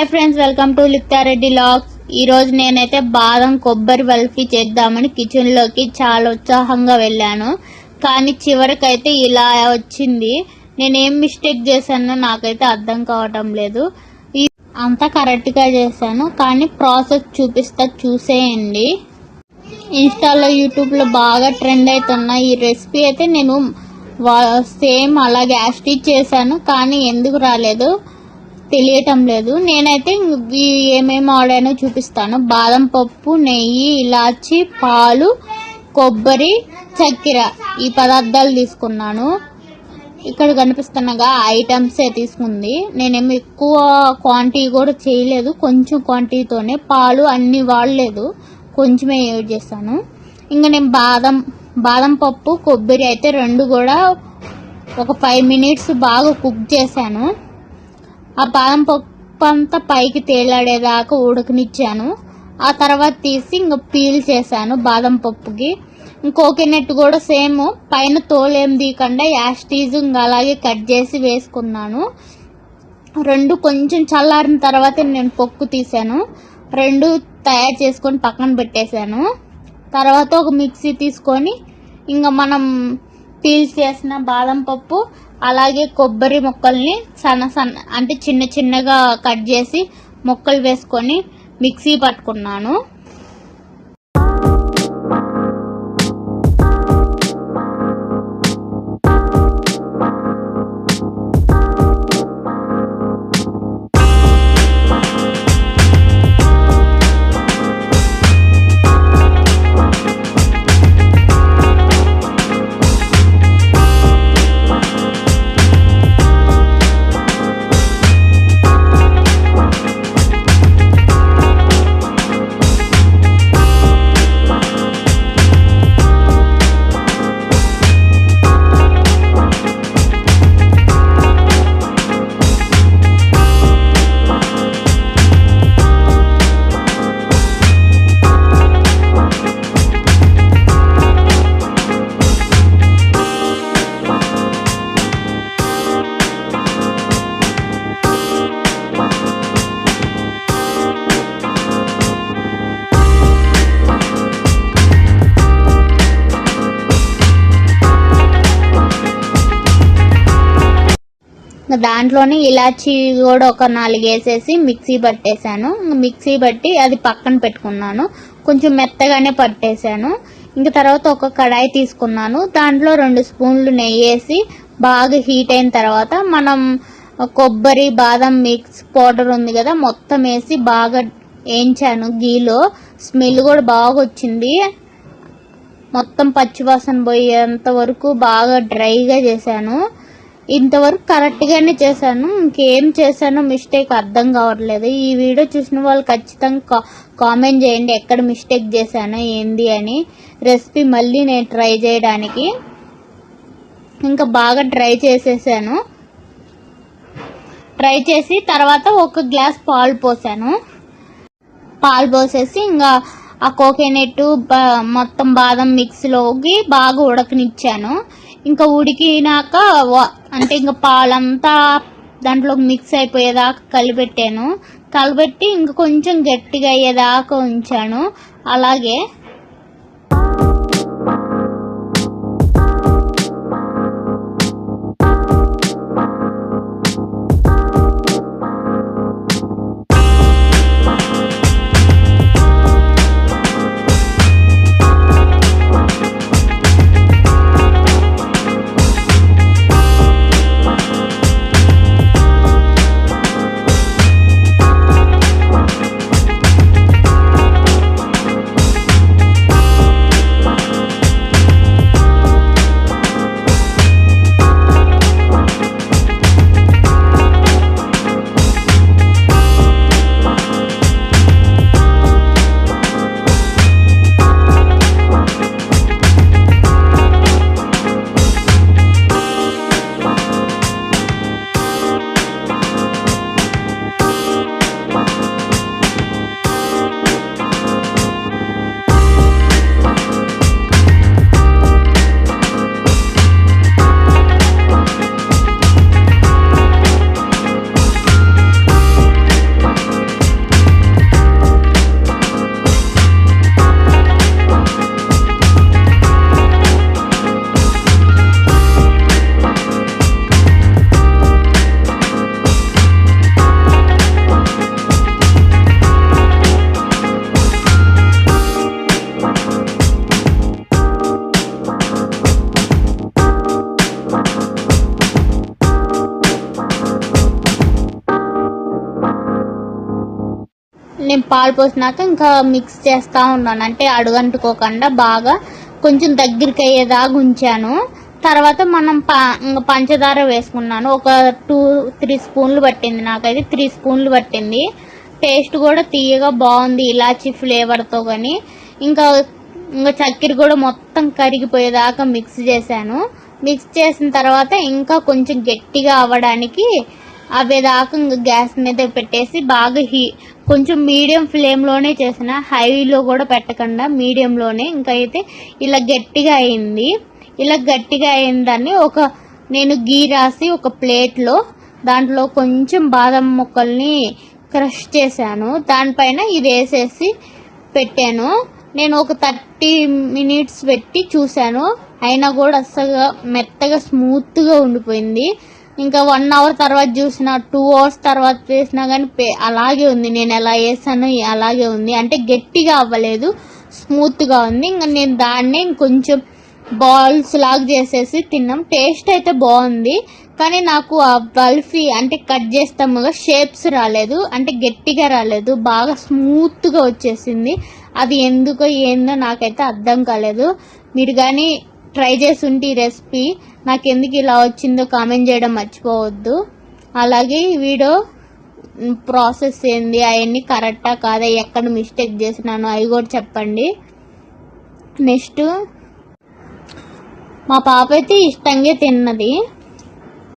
Hi friends, welcome to లిప్తారెడ్డి vlogs. ఈ రోజు నేనైతే బాదం కొబ్బరి బర్ఫీ చేద్దామని కిచెన్ లోకి చాలా ఉత్సాహంగా వెళ్ళాను. కానీ చివరికైతే ఇలా వచ్చింది. నేనేం మిస్టేక్ చేశానో నాకైతే అర్థం కావటం లేదు. అంతా కరెక్ట్ గా చేశాను, కానీ ప్రాసెస్ చూపిస్తా, చూసేయండి. ఇన్స్టాలో యూట్యూబ్ లో బాగా ట్రెండ్ అవుతున్న ఈ రెసిపీ అయితే నేను సేమ్ అలాగే యాస్టీజ్ చేశాను, కానీ ఎందుకు రాలేదు తెలియటం లేదు. నేనైతే ఏమేమి ఆడానో చూపిస్తాను. బాదం పప్పు, నెయ్యి, ఇలాచి, పాలు, కొబ్బరి, చక్కెర, ఈ పదార్థాలు తీసుకున్నాను. ఇక్కడ కనిపిస్తున్నగా ఐటమ్సే తీసుకుంది. నేనేమో ఎక్కువ క్వాంటిటీ కూడా చేయలేదు, కొంచెం క్వాంటిటీతోనే. పాలు అన్ని వాడలేదు, కొంచెమే యూజ్ చేస్తాను. ఇంకా నేను బాదం పప్పు, కొబ్బరి అయితే రెండు కూడా ఒక 5 minutes బాగా కుక్ చేశాను. ఆ బాదం పప్పు అంతా పైకి తేలాడేదాకా ఉడకనిచ్చాను. ఆ తర్వాత తీసి ఇంకా పీల్ చేశాను బాదం పప్పుకి. కోకోనట్ కూడా సేమ్ పైన తోలేం తీయకుండా యాస్టీజ్ ఇంకా అలాగే కట్ చేసి వేసుకున్నాను. రెండు కొంచెం చల్లారిన తర్వాత నేను పొక్కు తీసాను. రెండు తయారు చేసుకొని పక్కన పెట్టేశాను. తర్వాత ఒక మిక్సీ తీసుకొని ఇంకా మనం పీల్ చేసిన బాదం పప్పు అలాగే కొబ్బరి ముక్కల్ని అంటే చిన్న చిన్నగా కట్ చేసి ముక్కలు వేసుకొని మిక్సీ పట్టుకున్నాను. దాంట్లోనే ఇలాచి కూడా ఒక 4 వేసేసి మిక్సీ పట్టేశాను. మిక్సీ పట్టి అది పక్కన పెట్టుకున్నాను. కొంచెం మెత్తగానే పట్టేశాను. ఇంకా తర్వాత ఒక కడాయి తీసుకున్నాను. దాంట్లో 2 స్పూన్లు నెయ్యి వేసి బాగా హీట్ అయిన తర్వాత మనం కొబ్బరి బాదం మిక్స్ పౌడర్ ఉంది కదా, మొత్తం వేసి బాగా వేయించాను. గీలో స్మెల్ కూడా బాగా వచ్చింది. మొత్తం పచ్చివాసన పోయేంత వరకు బాగా డ్రైగా చేశాను. ఇంతవరకు కరెక్ట్గానే చేశాను. ఇంకేం చేశానో మిస్టేక్ అర్థం కావట్లేదు. ఈ వీడియో చూసిన వాళ్ళు ఖచ్చితంగా కామెంట్ చేయండి ఎక్కడ మిస్టేక్ చేశానో ఏంది అని. రెసిపీ మళ్ళీ నేను ట్రై చేయడానికి ఇంకా బాగా ట్రై చేసేసాను. ట్రై చేసి తర్వాత ఒక గ్లాస్ పాలు పోసాను. పాలు పోసేసి ఇంకా ఆ కోకోనట్ మొత్తం బాదం మిక్స్లోకి బాగా ఉడకనిచ్చాను. ఇంకా ఉడికినాక అంటే ఇంకా పాలంతా దాంట్లో మిక్స్ అయిపోయేదాకా కలిపెట్టి ఇంకా కొంచెం గట్టిగా అయ్యేదాకా ఉంచాను. అలాగే నేను పాలు పోసినాక ఇంకా మిక్స్ చేస్తూ ఉన్నాను, అంటే అడుగంటుకోకుండా బాగా కొంచెం దగ్గరికి అయ్యేదాకా ఉంచాను. తర్వాత మనం పంచదార వేసుకున్నాను. ఒక 2-3 స్పూన్లు పట్టింది, నాకైతే 3 స్పూన్లు పట్టింది. టేస్ట్ కూడా తీయగా బాగుంది ఇలాచీ ఫ్లేవర్తో. కానీ ఇంకా చక్కెర కూడా మొత్తం కరిగిపోయేదాకా మిక్స్ చేశాను. మిక్స్ చేసిన తర్వాత ఇంకా కొంచెం గట్టిగా అవ్వడానికి అవేదాకా ఇంకా గ్యాస్ మీద పెట్టేసి బాగా కొంచెం మీడియం ఫ్లేమ్లోనే చేసిన, హైలో కూడా పెట్టకుండా మీడియంలోనే. ఇంకా అయితే ఇలా గట్టిగా అయింది. ఇలా గట్టిగా అయిందాన్ని నేను గీ రాసి ఒక ప్లేట్లో దాంట్లో కొంచెం బాదం ముక్కల్ని క్రష్ చేశాను, దానిపైన ఇది వేసేసి పెట్టాను. నేను ఒక 30 మినిట్స్ పెట్టి చూశాను, అయినా కూడా అస్సలు మెత్తగా స్మూత్గా ఉండిపోయింది. ఇంకా 1 అవర్ తర్వాత చూసిన, 2 అవర్స్ తర్వాత వేసినా కానీ అలాగే ఉంది. నేను ఎలా వేసానో అలాగే ఉంది, అంటే గట్టిగా అవ్వలేదు, స్మూత్గా ఉంది. ఇంకా నేను దాన్నే కొంచెం బాల్స్ లాగా చేసేసి తిన్నాం. టేస్ట్ అయితే బాగుంది, కానీ నాకు ఆ బల్ఫీ అంటే కట్ చేస్తాము షేప్స్ రాలేదు, అంటే గట్టిగా రాలేదు, బాగా స్మూత్గా వచ్చేసింది. అది ఎందుకో ఏందో నాకైతే అర్థం కాలేదు. మీరు కానీ ట్రై చేసి ఉంటే ఈ రెసిపీ నాకు ఎందుకు ఇలా వచ్చిందో కామెంట్ చేయడం మర్చిపోవద్దు. అలాగే ఈ వీడియో ప్రాసెస్ ఏంది, అవన్నీ కరెక్టా కాదా, ఎక్కడ మిస్టేక్ చేసినాను అవి కూడా చెప్పండి. నెక్స్ట్ మా పాప అయితే ఇష్టంగా తిన్నది.